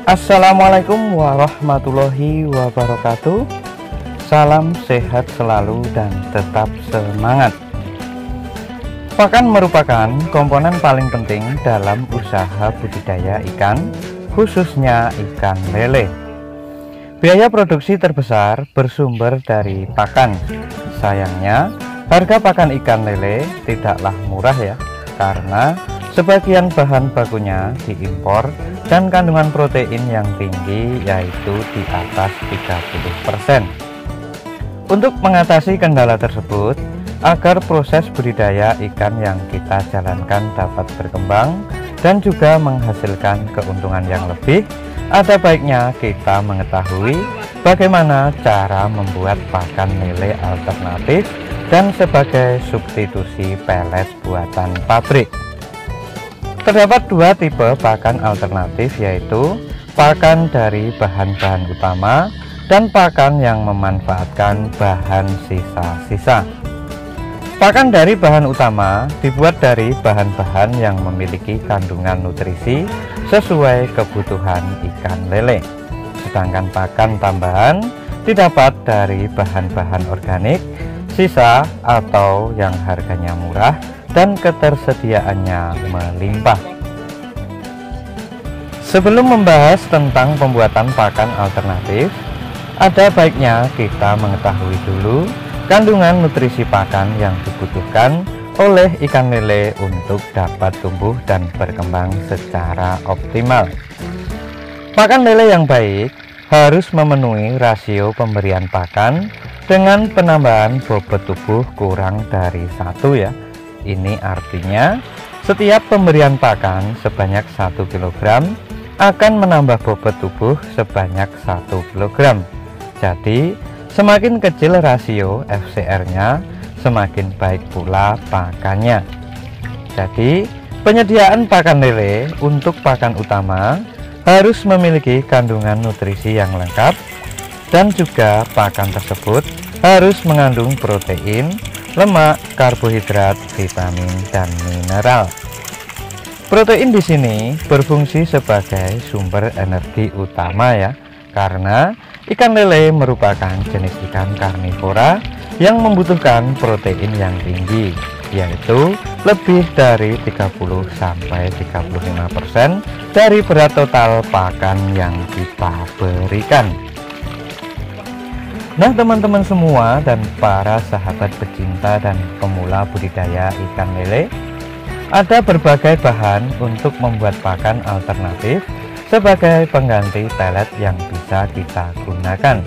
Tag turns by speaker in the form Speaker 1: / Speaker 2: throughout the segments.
Speaker 1: Assalamualaikum warahmatullahi wabarakatuh. Salam sehat selalu dan tetap semangat. Pakan merupakan komponen paling penting dalam usaha budidaya ikan, khususnya ikan lele. Biaya produksi terbesar bersumber dari pakan. Sayangnya, harga pakan ikan lele tidaklah murah ya, karena sebagian bahan bakunya diimpor dan kandungan protein yang tinggi, yaitu di atas 30%. Untuk mengatasi kendala tersebut, agar proses budidaya ikan yang kita jalankan dapat berkembang dan juga menghasilkan keuntungan yang lebih, ada baiknya kita mengetahui bagaimana cara membuat pakan lele alternatif dan sebagai substitusi pelet buatan pabrik. Terdapat dua tipe pakan alternatif, yaitu pakan dari bahan-bahan utama dan pakan yang memanfaatkan bahan sisa-sisa. Pakan dari bahan utama dibuat dari bahan-bahan yang memiliki kandungan nutrisi sesuai kebutuhan ikan lele. Sedangkan pakan tambahan didapat dari bahan-bahan organik, sisa atau yang harganya murah dan ketersediaannya melimpah. Sebelum membahas tentang pembuatan pakan alternatif, ada baiknya kita mengetahui dulu kandungan nutrisi pakan yang dibutuhkan oleh ikan lele untuk dapat tumbuh dan berkembang secara optimal. Pakan lele yang baik harus memenuhi rasio pemberian pakan dengan penambahan bobot tubuh kurang dari 1 ya. Ini artinya setiap pemberian pakan sebanyak 1 kg akan menambah bobot tubuh sebanyak 1 kg. Jadi semakin kecil rasio FCR-nya, semakin baik pula pakannya. Jadi penyediaan pakan lele untuk pakan utama harus memiliki kandungan nutrisi yang lengkap, dan juga pakan tersebut harus mengandung protein, lemak, karbohidrat, vitamin, dan mineral. Protein di sini berfungsi sebagai sumber energi utama ya, karena ikan lele merupakan jenis ikan karnivora yang membutuhkan protein yang tinggi, yaitu lebih dari 30–35% dari berat total pakan yang kita berikan. Nah teman-teman semua dan para sahabat pecinta dan pemula budidaya ikan lele, ada berbagai bahan untuk membuat pakan alternatif sebagai pengganti pelet yang bisa kita gunakan.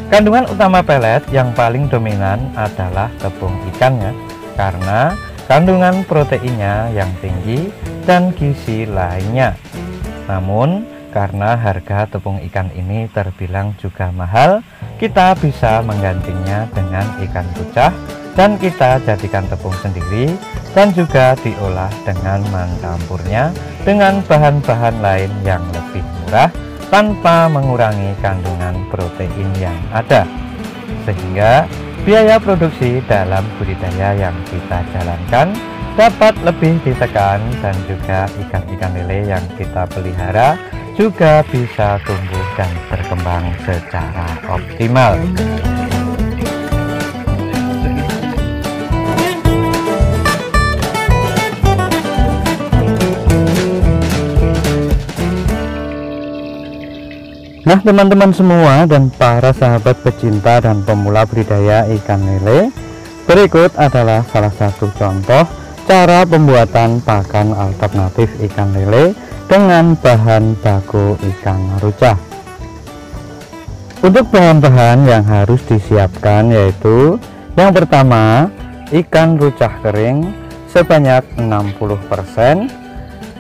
Speaker 1: Kandungan utama pelet yang paling dominan adalah tepung ikan ya, karena kandungan proteinnya yang tinggi dan gizi lainnya. Namun karena harga tepung ikan ini terbilang juga mahal, kita bisa menggantinya dengan ikan rucah dan kita jadikan tepung sendiri, dan juga diolah dengan mencampurnya dengan bahan-bahan lain yang lebih murah tanpa mengurangi kandungan protein yang ada, sehingga biaya produksi dalam budidaya yang kita jalankan dapat lebih ditekan, dan juga ikan-ikan lele yang kita pelihara juga bisa tumbuh dan berkembang secara optimal. Nah teman-teman semua dan para sahabat pecinta dan pemula budidaya ikan lele, berikut adalah salah satu contoh cara pembuatan pakan alternatif ikan lele dengan bahan baku ikan rucah. Untuk bahan-bahan yang harus disiapkan yaitu yang pertama, ikan rucah kering sebanyak 60%,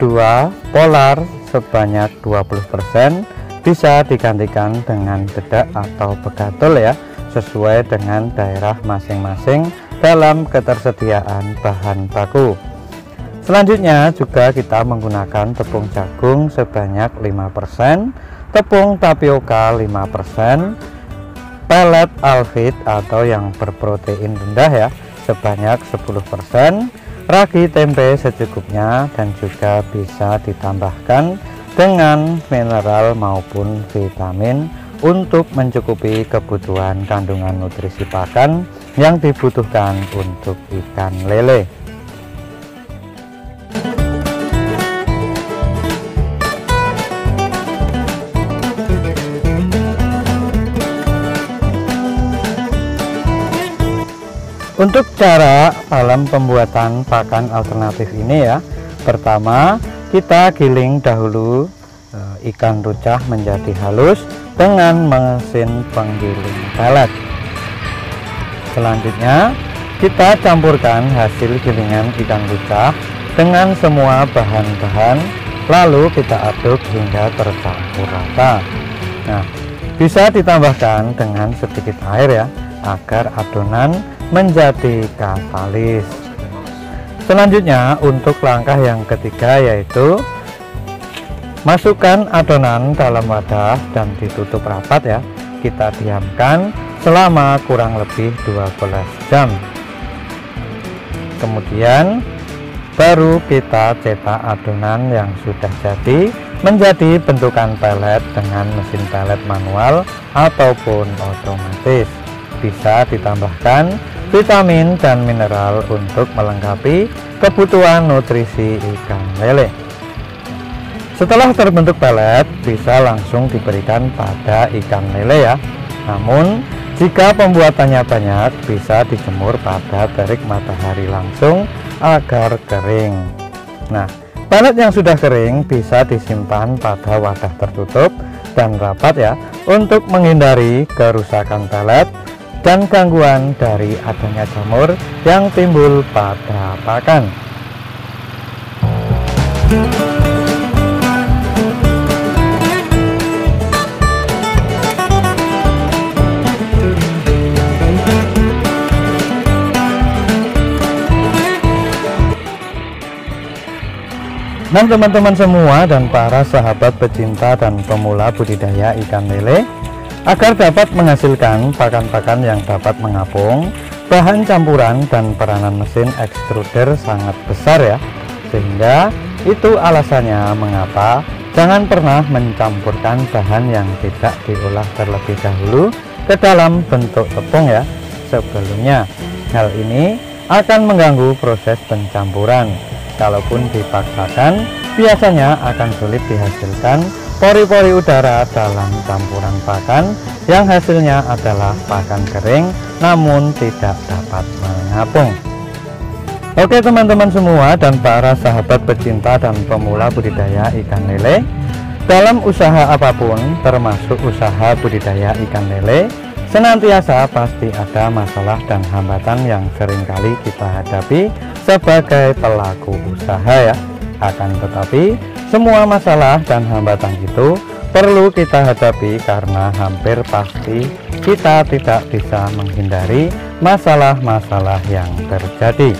Speaker 1: 2 polar sebanyak 20%, bisa digantikan dengan dedak atau begatul ya, sesuai dengan daerah masing-masing dalam ketersediaan bahan baku. Selanjutnya juga kita menggunakan tepung jagung sebanyak 5%, tepung tapioka 5%, pelet alfit atau yang berprotein rendah ya sebanyak 10%, ragi tempe secukupnya, dan juga bisa ditambahkan dengan mineral maupun vitamin untuk mencukupi kebutuhan kandungan nutrisi pakan yang dibutuhkan untuk ikan lele. Untuk cara dalam pembuatan pakan alternatif ini ya, pertama kita giling dahulu ikan rucah menjadi halus dengan mesin penggiling pelet. Selanjutnya kita campurkan hasil gilingan ikan rucah dengan semua bahan-bahan, lalu kita aduk hingga tercampur rata. Nah, bisa ditambahkan dengan sedikit air ya, agar adonan menjadi katalis. Selanjutnya untuk langkah yang ketiga, yaitu masukkan adonan dalam wadah dan ditutup rapat ya. Kita diamkan selama kurang lebih 12 jam. Kemudian baru kita cetak adonan yang sudah jadi menjadi bentukan pelet dengan mesin pelet manual ataupun otomatis. Bisa ditambahkan vitamin dan mineral untuk melengkapi kebutuhan nutrisi ikan lele. Setelah terbentuk pelet, bisa langsung diberikan pada ikan lele ya. Namun jika pembuatannya banyak, bisa dijemur pada terik matahari langsung agar kering. Nah, pelet yang sudah kering bisa disimpan pada wadah tertutup dan rapat ya, untuk menghindari kerusakan pelet dan gangguan dari adanya jamur yang timbul pada pakan. Nah teman-teman semua dan para sahabat pecinta dan pemula budidaya ikan lele, agar dapat menghasilkan pakan-pakan yang dapat mengapung, bahan campuran dan peranan mesin extruder sangat besar ya. Sehingga itu alasannya mengapa jangan pernah mencampurkan bahan yang tidak diolah terlebih dahulu ke dalam bentuk tepung ya sebelumnya. Hal ini akan mengganggu proses pencampuran. Kalaupun dipaksakan, biasanya akan sulit dihasilkan pori-pori udara dalam campuran pakan yang hasilnya adalah pakan kering namun tidak dapat mengapung. Oke teman-teman semua dan para sahabat pecinta dan pemula budidaya ikan lele, dalam usaha apapun termasuk usaha budidaya ikan lele, senantiasa pasti ada masalah dan hambatan yang seringkali kita hadapi sebagai pelaku usaha ya. Akan tetapi semua masalah dan hambatan itu perlu kita hadapi karena hampir pasti kita tidak bisa menghindari masalah-masalah yang terjadi.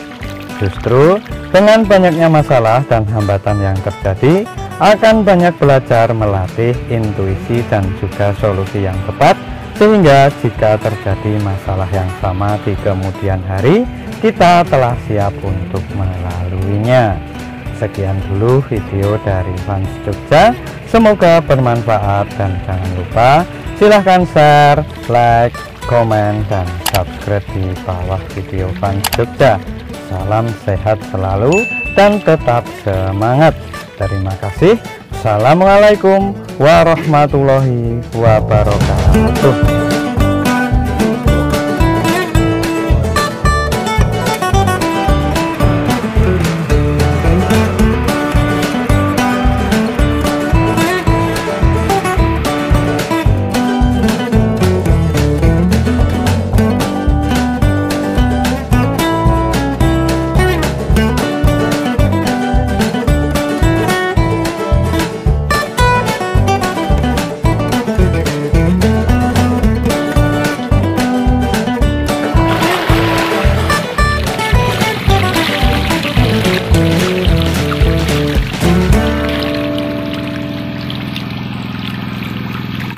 Speaker 1: Justru dengan banyaknya masalah dan hambatan yang terjadi, akan banyak belajar melatih intuisi dan juga solusi yang tepat, sehingga jika terjadi masalah yang sama di kemudian hari, kita telah siap untuk melaluinya. Sekian dulu video dari Fans Jogja, semoga bermanfaat dan jangan lupa silahkan share, like, komen, dan subscribe di bawah video Fans Jogja. Salam sehat selalu dan tetap semangat. Terima kasih. Assalamualaikum warahmatullahi wabarakatuh.